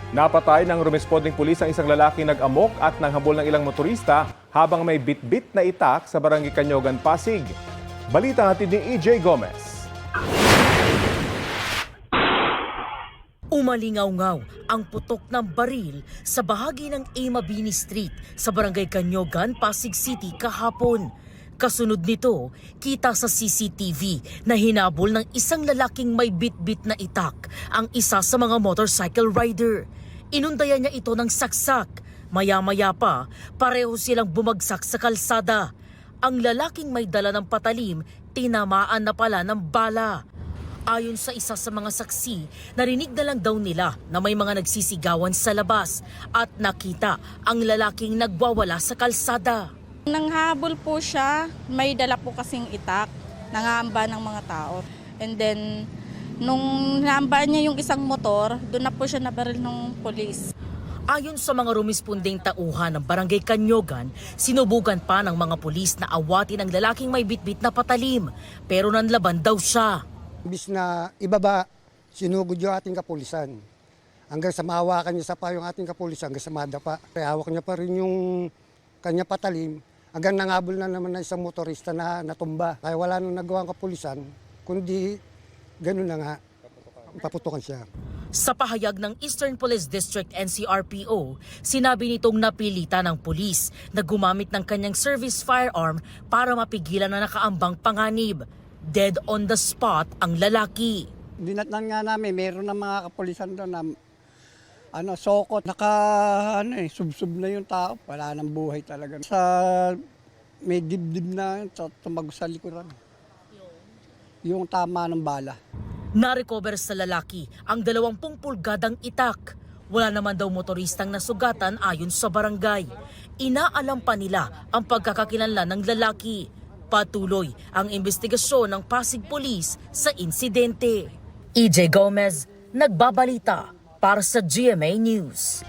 Napatay ng rumesponding pulis ang isang lalaki nag-amok at nanghabol ng ilang motorista habang may bit-bit na itak sa Barangay Canyogan, Pasig. Balita hatid ni EJ Gomez. Umalingaw-ngaw ang putok ng baril sa bahagi ng Mabini Street sa Barangay Canyogan, Pasig City kahapon. Kasunod nito, kita sa CCTV na hinabol ng isang lalaking may bit-bit na itak ang isa sa mga motorcycle rider. Inundayan niya ito ng saksak. Maya-maya pa, pareho silang bumagsak sa kalsada. Ang lalaking may dala ng patalim, tinamaan na pala ng bala. Ayon sa isa sa mga saksi, narinig na lang daw nila na may mga nagsisigawan sa labas at nakita ang lalaking nagwawala sa kalsada. Nanghabol po siya, may dala po kasing itak, nangamba ng mga tao. And then, nung nangamba niya yung isang motor, doon na po siya nabaril ng polis. Ayon sa mga rumisponding tauhan ng Barangay Canyogan, sinubukan pa ng mga pulis na awatin ang lalaking may bitbit na patalim, pero nanlaban daw siya. Imbis na ibaba, sinugod yung ating kapulisan. Hanggang sa mahawakan niya sa pa yung ating kapulisan, hanggang sa madapa. Kaya hawak niya pa rin yung kanya patalim. Hanggang nangabol na naman na isang motorista na natumba. Kaya wala nang nagawang kapulisan, kundi gano'n na nga, paputukan siya. Sa pahayag ng Eastern Police District NCRPO, sinabi nitong napilitan ng pulis na gumamit ng kanyang service firearm para mapigilan na nakaambang panganib. Dead on the spot ang lalaki. Dinatnan nga namin, meron na mga kapulisan doon na sokot. Subsub na yung tao. Wala nang buhay talaga. May dibdib na tumagos sa likuran. Yung tama ng bala. Narecover sa lalaki ang 20 pulgadang itak. Wala naman daw motoristang nasugatan ayon sa barangay. Inaalam pa nila ang pagkakakilanlan ng lalaki. Patuloy ang investigasyon ng Pasig Police sa insidente. EJ Gomez, nagbabalita para sa GMA News.